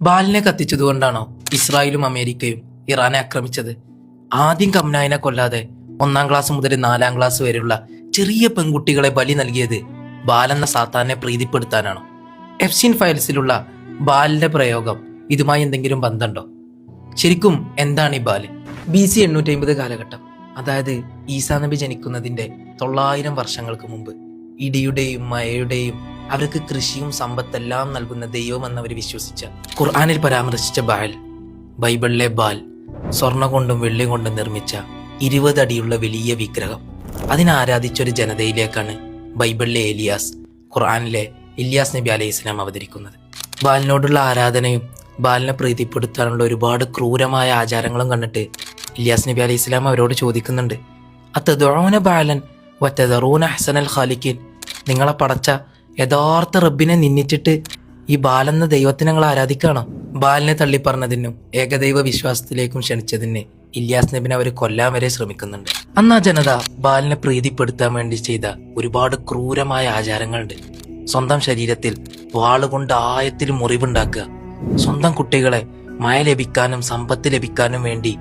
ബാലിനെ കത്തിച്ചതുകൊണ്ടാണോ ഇസ്രായേലും അമേരിക്കയും ഇറാനെ ആക്രമിച്ചത്? ആദ്യം കംനായിനെ കൊല്ലാതെ 1-ാം ക്ലാസ് മുതൽ 4-ാം ക്ലാസ് വരെയുള്ള ചെറിയ പെൺകുട്ടികളെ ബലി നൽകിയത് ബാലെന്ന സാത്താനെ പ്രീതിപ്പെടുത്താനാണോ? എഫ്സിൻ ഫയൽസിലുള്ള ബാലിന്റെ പ്രയോഗം ഇതുമായി എന്തെങ്കിലും ബന്ധമുണ്ടോ? ശരിക്കും എന്താണ് ഈ ബാല്? BC 850 കാലഘട്ടം, അതായത് ഈസാ നബി ജനിക്കുന്നതിന്റെ 900 വർഷങ്ങൾക്ക് മുമ്പ് ഇടിയുടെയും മഴയുടെയും അവർക്ക് കൃഷിയും സമ്പത്തെല്ലാം നൽകുന്ന ദൈവമെന്നവർ വിശ്വസിച്ച, ഖുർആനിൽ പരാമർശിച്ച ബാൽ, ബൈബിളിലെ ബാൽ സ്വർണ്ണ കൊണ്ടും വെള്ളി കൊണ്ടും നിർമ്മിച്ച 20 അടിയുള്ള വലിയ വിഗ്രഹം. അതിനാരാധിച്ചൊരു ജനതയിലേക്കാണ് ബൈബിളിലെ ഏലിയാസ്, ഖുർആനിലെ ഇല്യാസ് നബി അലൈഹി സ്വലാം അവതരിക്കുന്നത്. ബാലിനോടുള്ള ആരാധനയും ബാലിനെ പ്രീതിപ്പെടുത്താനുള്ള ഒരുപാട് ക്രൂരമായ ആചാരങ്ങളും കണ്ടിട്ട് ഇല്യാസ് നബി അലൈഹി സ്വലാം അവരോട് ചോദിക്കുന്നുണ്ട്, അത്തദഊന ബാലൻ വതദറൂന അഹ്സനൽ ഖാലിഖീൻ, നിങ്ങളെ പടച്ച യഥാർത്ഥ റബ്ബിനെ നിന്ദിച്ചിട്ട് ഈ ബാലെന്ന ദൈവത്തിനെ നിങ്ങൾ ആരാധിക്കുകയാണോ? ബാലിനെ തള്ളിപ്പറഞ്ഞതിനും ഏകദൈവ വിശ്വാസത്തിലേക്കും ക്ഷണിച്ചതിന് ഇല്യാസ് നബിനെ അവർ കൊല്ലാൻ വരെ ശ്രമിക്കുന്നുണ്ട്. അന്ന് ആ ജനത ബാലിനെ പ്രീതിപ്പെടുത്താൻ വേണ്ടി ചെയ്ത ഒരുപാട് ക്രൂരമായ ആചാരങ്ങളുണ്ട്. സ്വന്തം ശരീരത്തിൽ വാളുകൊണ്ട് ആയത്തിൽ മുറിവുണ്ടാക്കുക, സ്വന്തം കുട്ടികളെ മഴ ലഭിക്കാനും സമ്പത്ത് ലഭിക്കാനും വേണ്ടി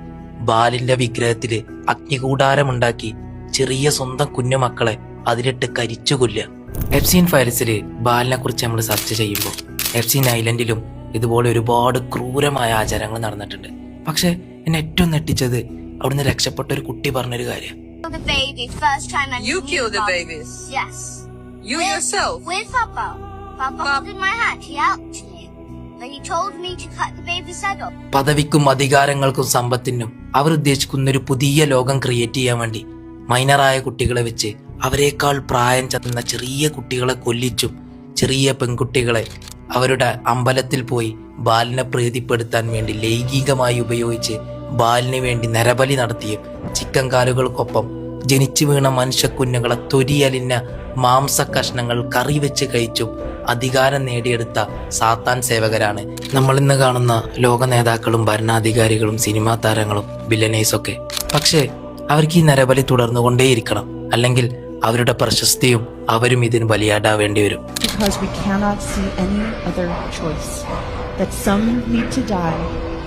ബാലിന്റെ വിഗ്രഹത്തില് അഗ്നികൂടാരമുണ്ടാക്കി ചെറിയ സ്വന്തം കുഞ്ഞുമക്കളെ അതിലിട്ട് കരിച്ചു കൊല്ലുക. എഫ്സിൻ ഫയൽസില് ബാലിനെ കുറിച്ച് നമ്മൾ സെർച്ച് ചെയ്യുമ്പോൾ എഫ്സിൻ ഐലൻഡിലും ഇതുപോലെ ഒരുപാട് ക്രൂരമായ ആചാരങ്ങൾ നടന്നിട്ടുണ്ട്. പക്ഷെ എന്നെ ഏറ്റവും നെട്ടിച്ചത് അവിടുന്ന് രക്ഷപ്പെട്ട ഒരു കുട്ടി പറഞ്ഞൊരു കാര്യം. You killed the babies? Yes. You yourself? With Papa. Papa holding my hand. He helped me. Then he told me to cut the baby's head off. പദവിക്കും അധികാരങ്ങൾക്കും സമ്പത്തിനും അവർ ഉദ്ദേശിക്കുന്ന ഒരു പുതിയ ലോകം ക്രിയേറ്റ് ചെയ്യാൻ വേണ്ടി മൈനറായ കുട്ടികളെ വെച്ച് അവരെക്കാൾ പ്രായം ചെന്ന ചെറിയ കുട്ടികളെ കൊല്ലിച്ചും ചെറിയ പെൺകുട്ടികളെ അവരുടെ അമ്പലത്തിൽ പോയി ബാലിനെ പ്രീതിപ്പെടുത്താൻ വേണ്ടി ലൈംഗികമായി ഉപയോഗിച്ച് ബാലിന് വേണ്ടി നരബലി നടത്തിയും ചിക്കൻ കാലുകൾക്കൊപ്പം ജനിച്ചു വീണ മനുഷ്യക്കുഞ്ഞുങ്ങളെ തൊരിയലിഞ്ഞ മാംസ കഷ്ണങ്ങൾ കറി വെച്ച് കഴിച്ചും അധികാരം നേടിയെടുത്ത സാത്താൻ സേവകരാണ് നമ്മൾ ഇന്ന് കാണുന്ന ലോക നേതാക്കളും ഭരണാധികാരികളും സിനിമാ താരങ്ങളും ബില്ലനേഴ്സൊക്കെ. പക്ഷേ അവർക്ക് ഈ നരബലി തുടർന്നുകൊണ്ടേയിരിക്കണം, അല്ലെങ്കിൽ അവരുടെ പ്രശസ്തിയും അവരും ഇതിന് ബലിയാടാവേണ്ടി വരും. Because we cannot see any other choice, that some need to die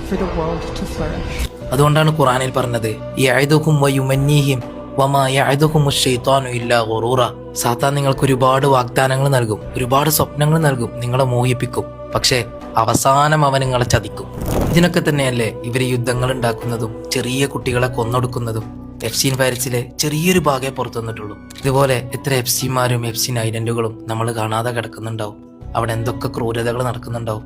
for the world to flourish. അതുകൊണ്ടാണ് ഖുർആനിൽ പറഞ്ഞത്, യഅദുകും വയുമന്നീഹിം വമാ യഅദുകും അശ്ശൈത്താനു ഇല്ലാ ഗുറൂറ. സാത്താൻ നിങ്ങൾക്ക് ഒരുപാട് വാഗ്ദാനങ്ങൾ നൽകും, ഒരുപാട് സ്വപ്നങ്ങൾ നൽകും, നിങ്ങളെ മോഹിപ്പിക്കും, പക്ഷേ അവസാനം അവൻ നിങ്ങളെ ചതിക്കും. ഇതിനൊക്കെ തന്നെയല്ലേ ഇവര് യുദ്ധങ്ങൾ ഉണ്ടാക്കുന്നതും ചെറിയ കുട്ടികളെ കൊന്നൊടുക്കുന്നതും. എഫ്സിൻ ഫയൽസിലെ ചെറിയൊരു ഭാഗമേ പുറത്തു വന്നിട്ടുള്ളൂ. ഇതുപോലെ എത്ര എഫ്സിമാരും എഫ്സിൻ ഐലൻഡുകളും നമ്മൾ കാണാതെ കിടക്കുന്നുണ്ടാവും. അവിടെ എന്തൊക്കെ ക്രൂരതകൾ നടക്കുന്നുണ്ടാവും.